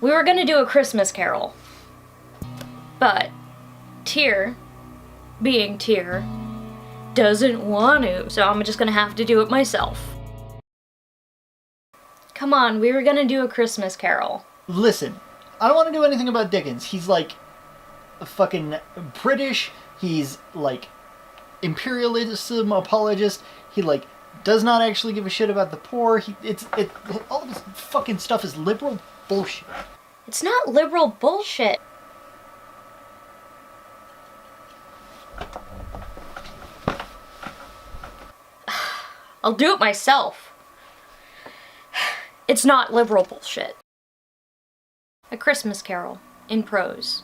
We were gonna do a Christmas Carol, but Tyr, being Tyr, doesn't want to, so I'm just gonna have to do it myself. Come on, we were gonna do a Christmas Carol. Listen, I don't want to do anything about Dickens. He's like a fucking British. He's like imperialism apologist. He like does not actually give a shit about the poor. All of his fucking stuff is liberal bullshit. It's not liberal bullshit. I'll do it myself. It's not liberal bullshit. A Christmas Carol, in prose.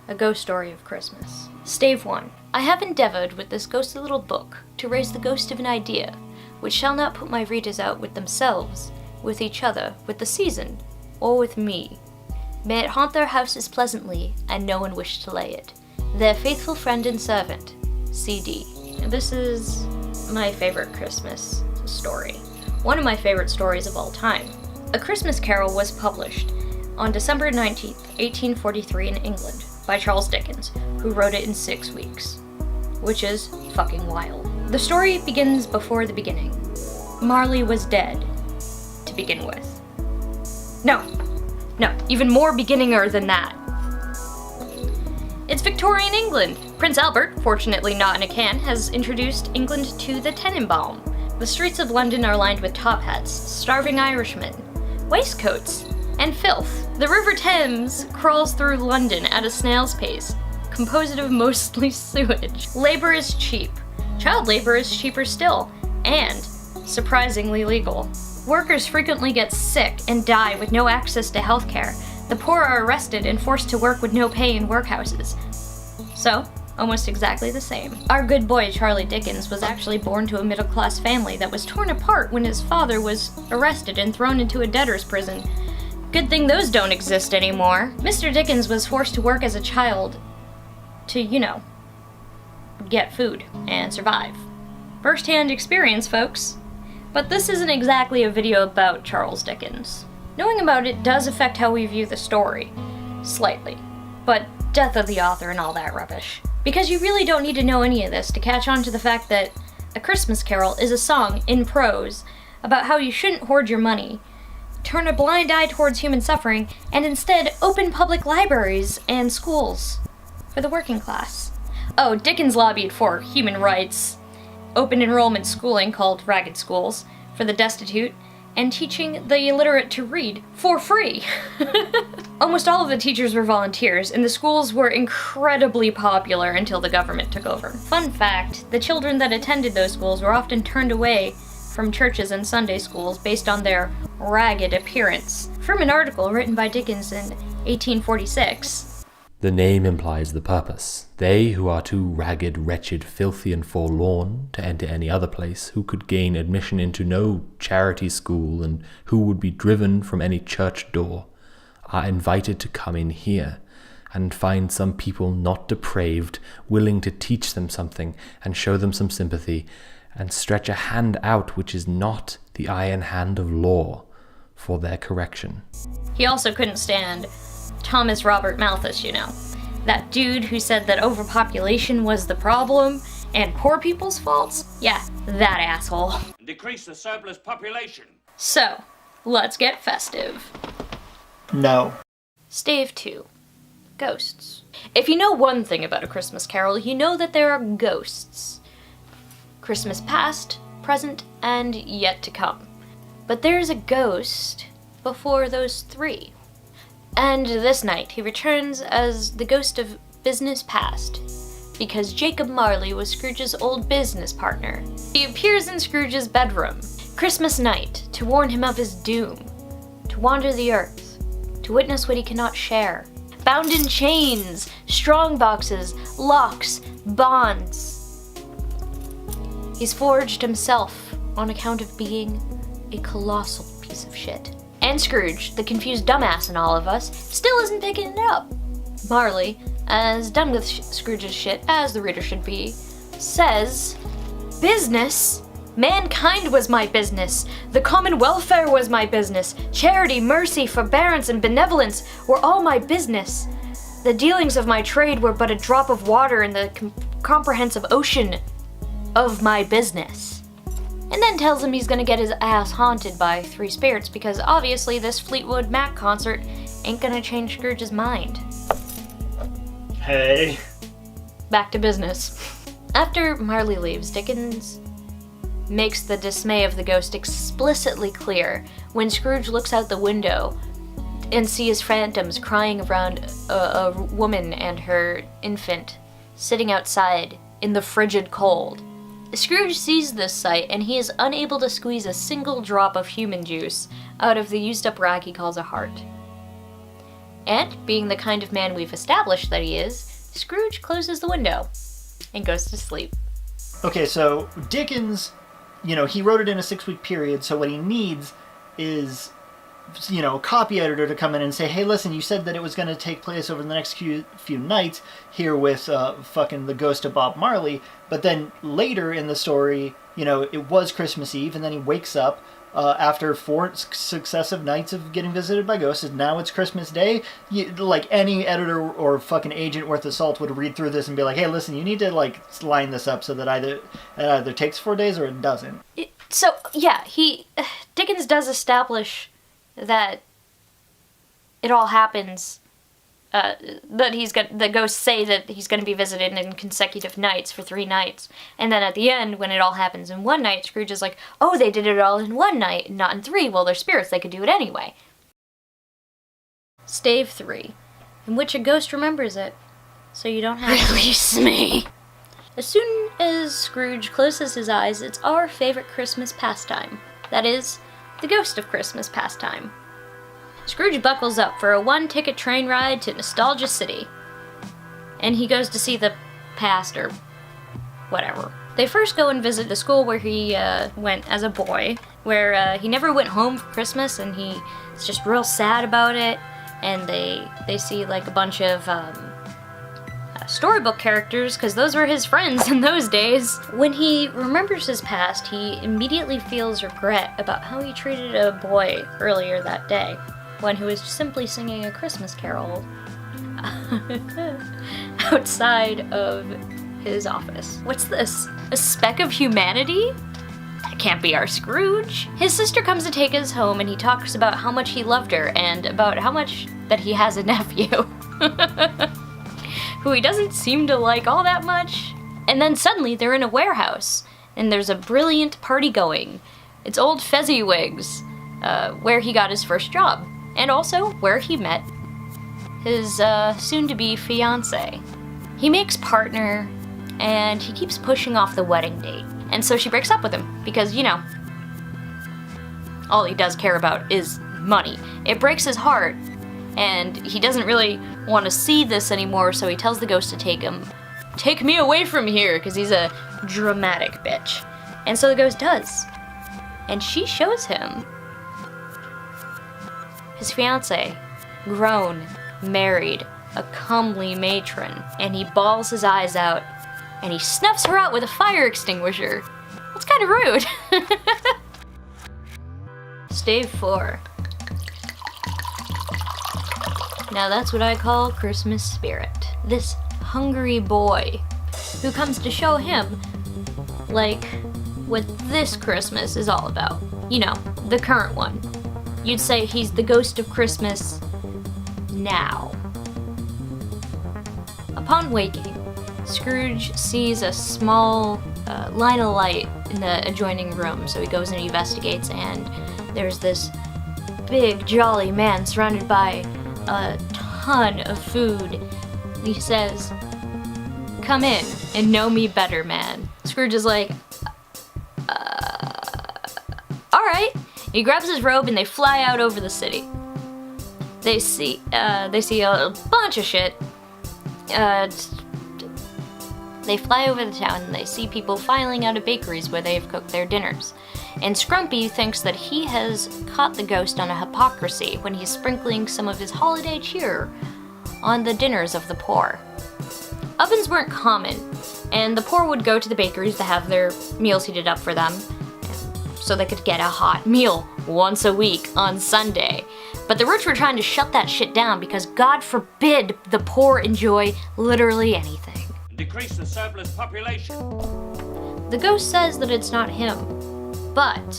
A ghost story of Christmas. Stave 1. I have endeavoured with this ghostly little book to raise the ghost of an idea, which shall not put my readers out with themselves, with each other, with the season, or with me. May it haunt their houses pleasantly, and no one wish to lay it. Their faithful friend and servant, C.D. This is my favorite Christmas story. One of my favorite stories of all time. A Christmas Carol was published on December 19th, 1843 in England by Charles Dickens, who wrote it in 6 weeks. Which is fucking wild. The story begins before the beginning. Marley was dead, to begin with. No, even more beginninger than that. It's Victorian England. Prince Albert, fortunately not in a can, has introduced England to the Tenenbaum. The streets of London are lined with top hats, starving Irishmen, waistcoats, and filth. The River Thames crawls through London at a snail's pace, composed of mostly sewage. Labor is cheap. Child labor is cheaper still, and surprisingly legal. Workers frequently get sick and die with no access to healthcare. The poor are arrested and forced to work with no pay in workhouses. So, almost exactly the same. Our good boy Charlie Dickens was actually born to a middle-class family that was torn apart when his father was arrested and thrown into a debtor's prison. Good thing those don't exist anymore. Mr. Dickens was forced to work as a child to, get food and survive. First-hand experience, folks. But this isn't exactly a video about Charles Dickens. Knowing about it does affect how we view the story. Slightly. But death of the author and all that rubbish. Because you really don't need to know any of this to catch on to the fact that A Christmas Carol is a song in prose about how you shouldn't hoard your money, turn a blind eye towards human suffering, and instead open public libraries and schools for the working class. Oh, Dickens lobbied for human rights, open enrollment schooling called ragged schools for the destitute, and teaching the illiterate to read for free. Almost all of the teachers were volunteers, and the schools were incredibly popular until the government took over. Fun fact, the children that attended those schools were often turned away from churches and Sunday schools based on their ragged appearance. From an article written by Dickens in 1846, the name implies the purpose. They who are too ragged, wretched, filthy, and forlorn to enter any other place, who could gain admission into no charity school, and who would be driven from any church door, are invited to come in here, and find some people not depraved, willing to teach them something, and show them some sympathy, and stretch a hand out which is not the iron hand of law, for their correction. He also couldn't stand Thomas Robert Malthus, that dude who said that overpopulation was the problem and poor people's faults. Yeah, that asshole. Decrease the surplus population. So, let's get festive. No. Stave 2. Ghosts. If you know one thing about A Christmas Carol, you know that there are ghosts. Christmas past, present, and yet to come. But there's a ghost before those three. And this night, he returns as the ghost of business past, because Jacob Marley was Scrooge's old business partner. He appears in Scrooge's bedroom, Christmas night, to warn him of his doom, to wander the earth, to witness what he cannot share. Bound in chains, strong boxes, locks, bonds. He's forged himself on account of being a colossal piece of shit. And Scrooge, the confused dumbass in all of us, still isn't picking it up. Marley, as done with Scrooge's shit as the reader should be, says, "Business? Mankind was my business. The common welfare was my business. Charity, mercy, forbearance, and benevolence were all my business. The dealings of my trade were but a drop of water in the comprehensive ocean of my business. And then tells him he's gonna get his ass haunted by 3 spirits because obviously this Fleetwood Mac concert ain't gonna change Scrooge's mind. Hey. Back to business. After Marley leaves, Dickens makes the dismay of the ghost explicitly clear when Scrooge looks out the window and sees phantoms crying around a woman and her infant sitting outside in the frigid cold. Scrooge sees this sight and he is unable to squeeze a single drop of human juice out of the used up rag he calls a heart. And, being the kind of man we've established that he is, Scrooge closes the window and goes to sleep. Okay, so Dickens, he wrote it in a 6-week period, so what he needs is, a copy editor to come in and say, hey, listen, you said that it was going to take place over the next few nights here with fucking the ghost of Bob Marley, but then later in the story, it was Christmas Eve, and then he wakes up after 4 successive nights of getting visited by ghosts, and now it's Christmas Day. Like, any editor or fucking agent worth of salt would read through this and be like, hey, listen, you need to, line this up so that it either takes 4 days or it doesn't. Dickens does establish that it all happens, that the ghosts say that he's going to be visited in consecutive nights for 3 nights. And then at the end, when it all happens in 1 night, Scrooge is like, oh, they did it all in 1 night, not in 3. Well, they're spirits, they could do it anyway. Stave 3, in which a ghost remembers it, so you don't have to. Release me! As soon as Scrooge closes his eyes, it's our favorite Christmas pastime. That is, the Ghost of Christmas pastime. Scrooge buckles up for a 1-ticket train ride to Nostalgia City. And he goes to see the past, or whatever. They first go and visit the school where he went as a boy, where he never went home for Christmas, and he's just real sad about it. And they see a bunch of storybook characters, because those were his friends in those days. When he remembers his past, he immediately feels regret about how he treated a boy earlier that day, one who was simply singing a Christmas carol outside of his office. What's this? A speck of humanity? That can't be our Scrooge. His sister comes to take us home and he talks about how much he loved her and about how much that he has a nephew. Who he doesn't seem to like all that much. And then suddenly they're in a warehouse, and there's a brilliant party going. It's old Fezziwig's, where he got his first job, and also where he met his soon-to-be fiancé. He makes partner, and he keeps pushing off the wedding date. And so she breaks up with him, because, all he does care about is money. It breaks his heart, and he doesn't really want to see this anymore, so he tells the ghost to take me away from here, because he's a dramatic bitch. And so the ghost does. And she shows him his fiancée, grown, married, a comely matron, and he bawls his eyes out, and he snuffs her out with a fire extinguisher. That's kind of rude. Stave 4. Now that's what I call Christmas spirit. This hungry boy who comes to show him, what this Christmas is all about. The current one. You'd say he's the ghost of Christmas now. Upon waking, Scrooge sees a small line of light in the adjoining room, so he goes and investigates, and there's this big, jolly man surrounded by a ton of food. He says, "Come in and know me better, man." Scrooge is like, alright. He grabs his robe and they fly out over the city. They see a bunch of shit. They fly over the town and they see people filing out of bakeries where they've cooked their dinners. And Scrumpy thinks that he has caught the ghost on a hypocrisy when he's sprinkling some of his holiday cheer on the dinners of the poor. Ovens weren't common, and the poor would go to the bakeries to have their meals heated up for them. so they could get a hot meal once a week on Sunday. But the rich were trying to shut that shit down because God forbid the poor enjoy literally anything. Decrease the surplus population. The ghost says that it's not him, but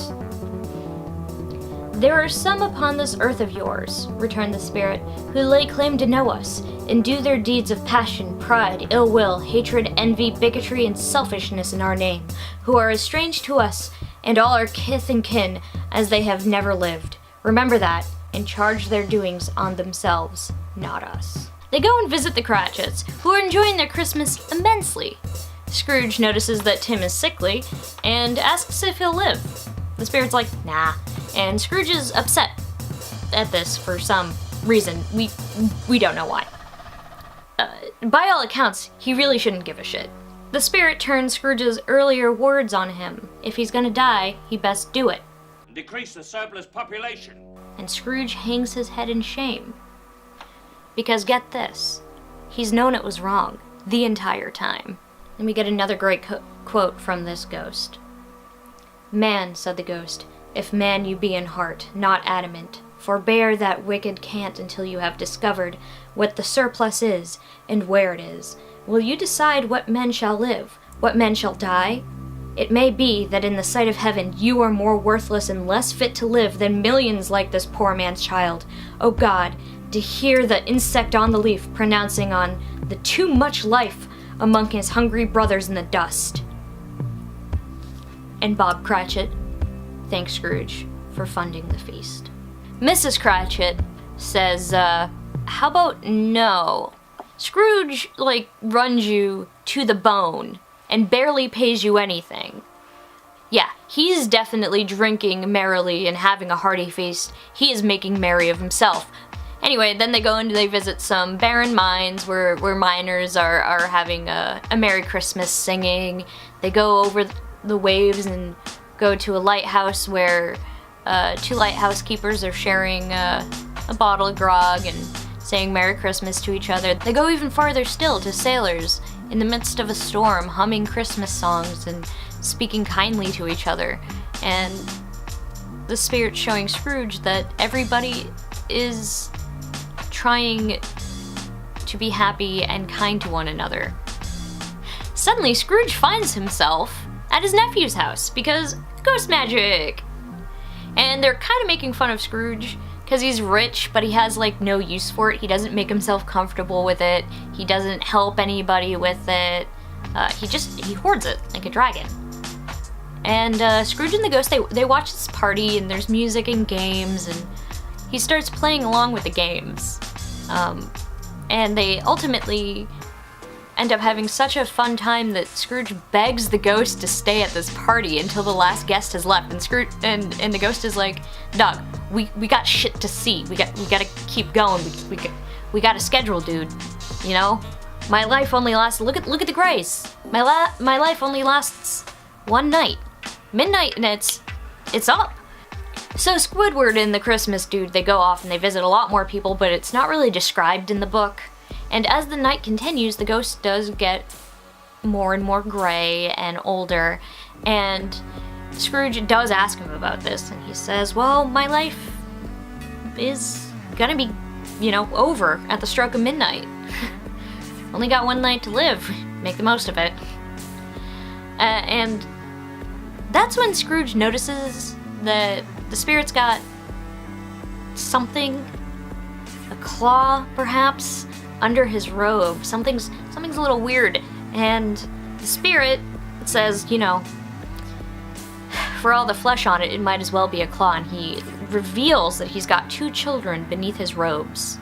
there are some upon this earth of yours, returned the spirit, who lay claim to know us, and do their deeds of passion, pride, ill will, hatred, envy, bigotry, and selfishness in our name, who are as strange to us and all our kith and kin as they have never lived. Remember that, and charge their doings on themselves, not us. They go and visit the Cratchits, who are enjoying their Christmas immensely. Scrooge notices that Tim is sickly, and asks if he'll live. The spirit's like, nah, and Scrooge is upset at this for some reason. We don't know why. By all accounts, he really shouldn't give a shit. The spirit turns Scrooge's earlier words on him. If he's gonna die, he best do it. Decrease the surplus population. And Scrooge hangs his head in shame. Because get this, he's known it was wrong the entire time. And we get another great quote from this ghost. Man, said the ghost, if man you be in heart, not adamant, forbear that wicked cant until you have discovered what the surplus is and where it is. Will you decide what men shall live, what men shall die? It may be that in the sight of heaven you are more worthless and less fit to live than millions like this poor man's child. O God, to hear the insect on the leaf pronouncing on the too much life among his hungry brothers in the dust. And Bob Cratchit thanks Scrooge for funding the feast. Mrs. Cratchit says, how about no? Scrooge, runs you to the bone and barely pays you anything. Yeah, he's definitely drinking merrily and having a hearty feast. He is making merry of himself. Anyway, then they go and they visit some barren mines where miners are having a Merry Christmas singing. They go over the waves and go to a lighthouse where two lighthouse keepers are sharing a bottle of grog and saying Merry Christmas to each other. They go even farther still to sailors in the midst of a storm, humming Christmas songs and speaking kindly to each other. And the spirit's showing Scrooge that everybody is trying to be happy and kind to one another. Suddenly, Scrooge finds himself at his nephew's house because ghost magic! And they're kind of making fun of Scrooge because he's rich, but he has no use for it. He doesn't make himself comfortable with it. He doesn't help anybody with it. He hoards it like a dragon. And Scrooge and the ghost, they watch this party and there's music and games and he starts playing along with the games. And they ultimately end up having such a fun time that Scrooge begs the ghost to stay at this party until the last guest has left. And Scrooge and the ghost is like, "Dog, we got shit to see. We gotta keep going. We got a schedule, dude. You know, my life only lasts. Look at the grays. My life only lasts one night, midnight, and it's up." So Squidward and the Christmas dude, they go off and they visit a lot more people, but it's not really described in the book. And as the night continues, the ghost does get more and more gray and older. And Scrooge does ask him about this, and he says, well, my life is gonna be, over at the stroke of midnight. Only got one night to live. Make the most of it. And that's when Scrooge notices that the spirit's got something, a claw perhaps, under his robe. Something's a little weird. And the spirit says, for all the flesh on it, it might as well be a claw. And he reveals that he's got two children beneath his robes.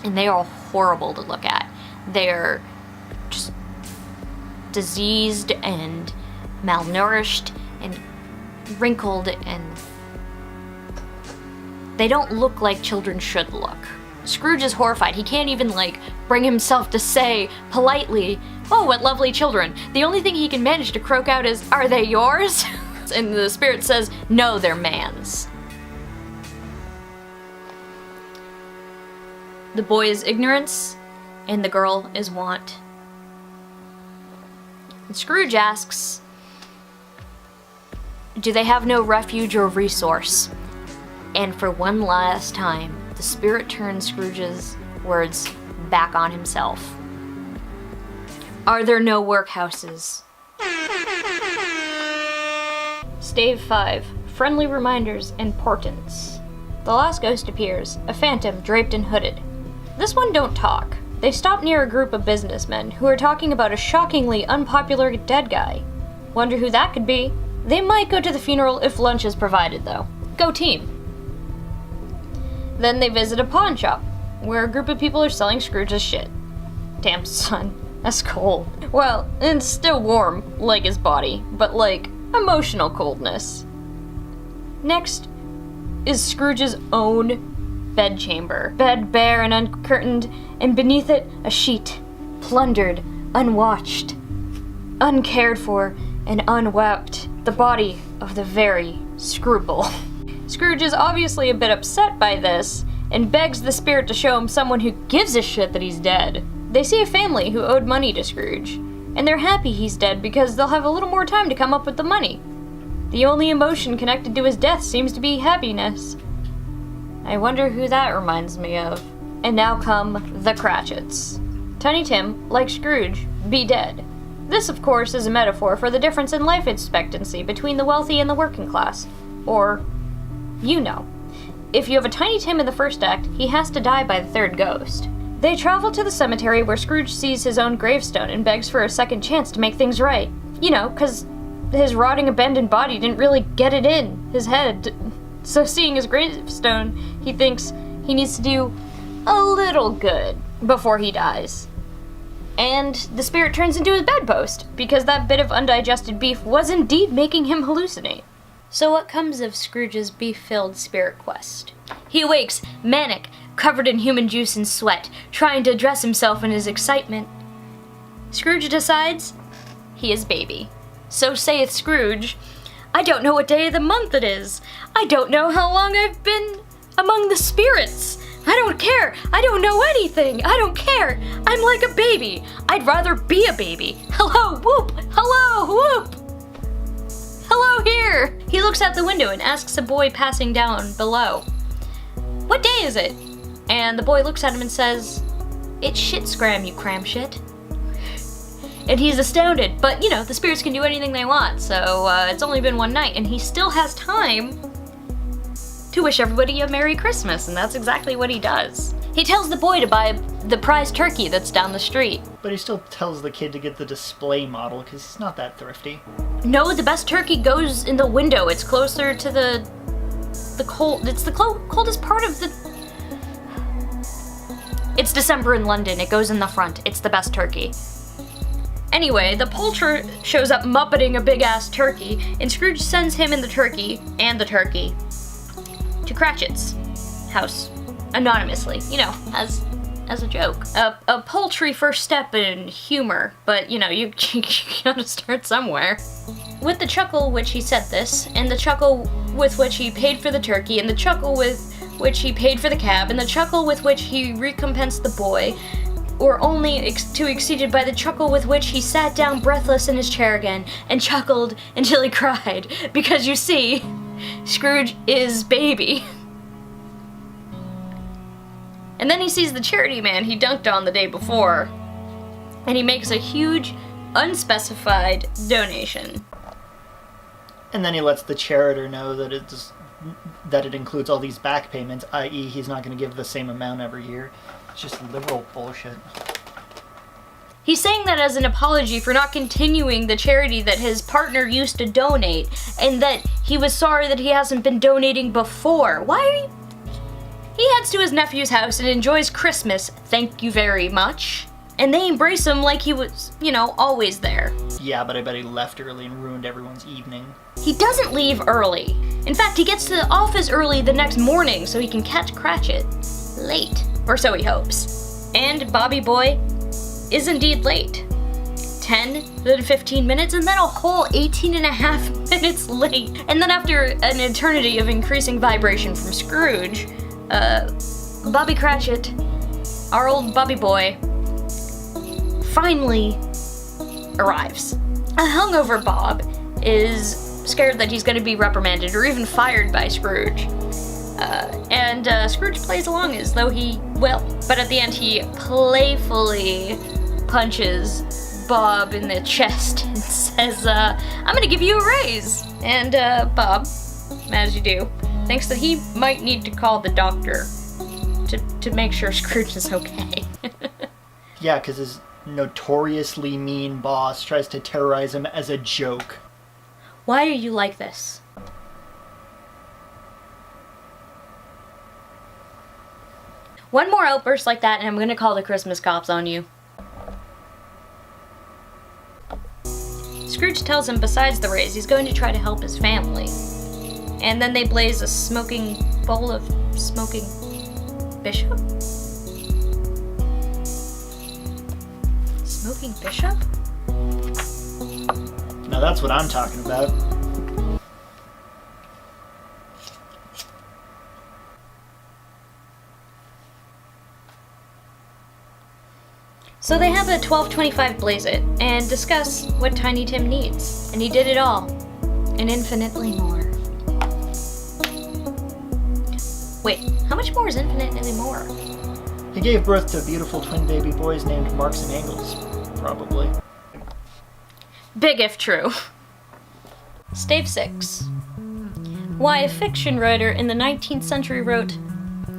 And they are horrible to look at. They're just diseased and malnourished and wrinkled, and they don't look like children should look. Scrooge is horrified. He can't even bring himself to say politely, "Oh, what lovely children." The only thing he can manage to croak out is, "Are they yours?" And the spirit says, "No, they're man's." The boy is ignorance and the girl is want. And Scrooge asks, do they have no refuge or resource? And for one last time, the spirit turns Scrooge's words back on himself. Are there no workhouses? Stave 5. Friendly reminders and portents. The last ghost appears, a phantom draped and hooded. This one don't talk. They stop near a group of businessmen who are talking about a shockingly unpopular dead guy. Wonder who that could be? They might go to the funeral if lunch is provided, though. Go team. Then they visit a pawn shop, where a group of people are selling Scrooge's shit. Damn son, that's cold. Well, it's still warm, like his body, but like, emotional coldness. Next is Scrooge's own bedchamber. Bed bare and uncurtained, and beneath it a sheet. Plundered, unwatched, uncared for, and unwept. The body of the very Scroople. Scrooge is obviously a bit upset by this, and begs the spirit to show him someone who gives a shit that he's dead. They see a family who owed money to Scrooge, and they're happy he's dead because they'll have a little more time to come up with the money. The only emotion connected to his death seems to be happiness. I wonder who that reminds me of. And now come the Cratchits. Tiny Tim, like Scrooge, be dead. This, of course, is a metaphor for the difference in life expectancy between the wealthy and the working class. Or, you know. If you have a Tiny Tim in the first act, he has to die by the third ghost. They travel to the cemetery where Scrooge sees his own gravestone and begs for a second chance to make things right. You know, 'cause his rotting abandoned body didn't really get it in his head. So seeing his gravestone, he thinks he needs to do a little good before he dies. And the spirit turns into his bedpost, because that bit of undigested beef was indeed making him hallucinate. So what comes of Scrooge's beef-filled spirit quest? He awakes, manic, covered in human juice and sweat, trying to dress himself in his excitement. Scrooge decides he is baby. So saith Scrooge, I don't know what day of the month it is. I don't know how long I've been among the spirits. I don't care. I don't know anything. I don't care. I'm like a baby. I'd rather be a baby. Hello, whoop. Hello, whoop. Hello here. He looks out the window and asks a boy passing down below, what day is it? And the boy looks at him and says, it's shit scram, you cram shit. And he's astounded, but you know, the spirits can do anything they want, so it's only been one night, and he still has time to wish everybody a Merry Christmas, and that's exactly what he does. He tells the boy to buy the prize turkey that's down the street. But he still tells the kid to get the display model, because he's not that thrifty. No, the best turkey goes in the window. It's closer to the cold, it's the coldest part of the... It's December in London, it goes in the front. It's the best turkey. Anyway, the poulterer shows up muppeting a big-ass turkey, and Scrooge sends him and the turkey to Cratchit's house, anonymously, you know, as a joke. A paltry first step in humor, but you know, you gotta start somewhere. With the chuckle which he said this, and the chuckle with which he paid for the turkey, and the chuckle with which he paid for the cab, and the chuckle with which he recompensed the boy, were only too exceeded by the chuckle with which he sat down breathless in his chair again, and chuckled until he cried, because you see, Scrooge is baby. And then he sees the charity man he dunked on the day before, and he makes a huge, unspecified donation. And then he lets the charitor know that it includes all these back payments, i.e. he's not going to give the same amount every year. It's just liberal bullshit. He's saying that as an apology for not continuing the charity that his partner used to donate, and that he was sorry that he hasn't been donating before. Why are you... He heads to his nephew's house and enjoys Christmas, thank you very much. And they embrace him like he was, you know, always there. Yeah, but I bet he left early and ruined everyone's evening. He doesn't leave early. In fact, he gets to the office early the next morning so he can catch Cratchit late. Or so he hopes. And Bobby Boy is indeed late. 10, then 15 minutes, and then a whole 18 and a half minutes late. And then after an eternity of increasing vibration from Scrooge, Bobby Cratchit, our old Bobby Boy, finally arrives. A hungover Bob is scared that he's going to be reprimanded or even fired by Scrooge. And Scrooge plays along as though he will. But at the end, he playfully punches Bob in the chest and says, I'm gonna give you a raise. And Bob, as you do, thinks that he might need to call the doctor to make sure Scrooge is okay. Yeah, because his notoriously mean boss tries to terrorize him as a joke. Why are you like this? One more outburst like that and I'm gonna call the Christmas cops on you. Scrooge tells him besides the raise, he's going to try to help his family. And then they blaze a smoking bowl of smoking bishop? Smoking bishop? Now that's what I'm talking about. So they have a 12:25 blaze it and discuss what Tiny Tim needs. And he did it all. And infinitely more. Wait, how much more is infinitely more? He gave birth to beautiful twin baby boys named Marks and Angles. Probably. Big if true. Stave 6. Why a fiction writer in the 19th century wrote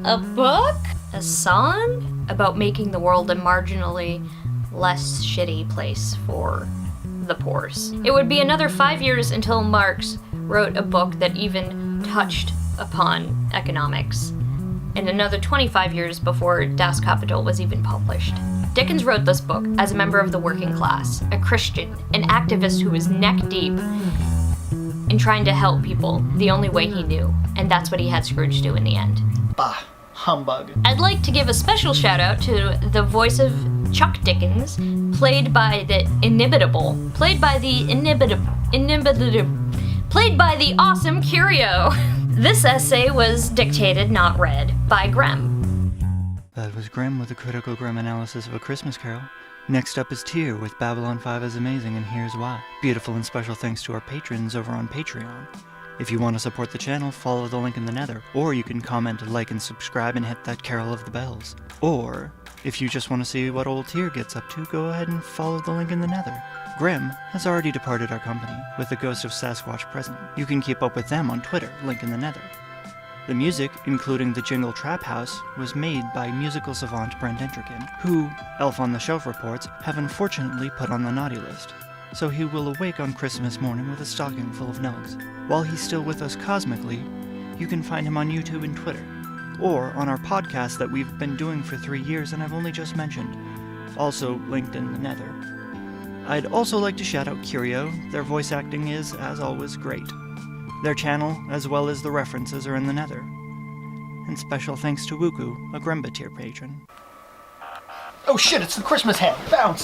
a book? A song? About making the world a marginally less shitty place for the poors. It would be another 5 years until Marx wrote a book that even touched upon economics, and another 25 years before Das Kapital was even published. Dickens wrote this book as a member of the working class, a Christian, an activist who was neck deep in trying to help people the only way he knew, and that's what he had Scrooge do in the end. Bah, humbug. I'd like to give a special shout out to the voice of Chuck Dickens, played by the awesome Curio. This essay was dictated, not read, by Grem. That was Grem with a critical Grem analysis of A Christmas Carol. Next up is Tyr with Babylon 5 is Amazing, and here's why. Beautiful and special thanks to our patrons over on Patreon. If you want to support the channel, follow the link in the nether, or you can comment, like, and subscribe and hit that carol of the bells. Or, if you just want to see what old Tyr gets up to, go ahead and follow the link in the nether. Grem has already departed our company, with the ghost of Sasquatch present. You can keep up with them on Twitter, link in the nether. The music, including the jingle Trap House, was made by musical savant Brent Entrikin, who, Elf on the Shelf reports, have unfortunately put on the naughty list. So he will awake on Christmas morning with a stocking full of nugs. While he's still with us cosmically, you can find him on YouTube and Twitter, or on our podcast that we've been doing for 3 years and I've only just mentioned, also linked in the nether. I'd also like to shout out Curio. Their voice acting is, as always, great. Their channel, as well as the references, are in the nether. And special thanks to Wuku, a Gremba tier patron. Oh shit, it's the Christmas hat! Bounce!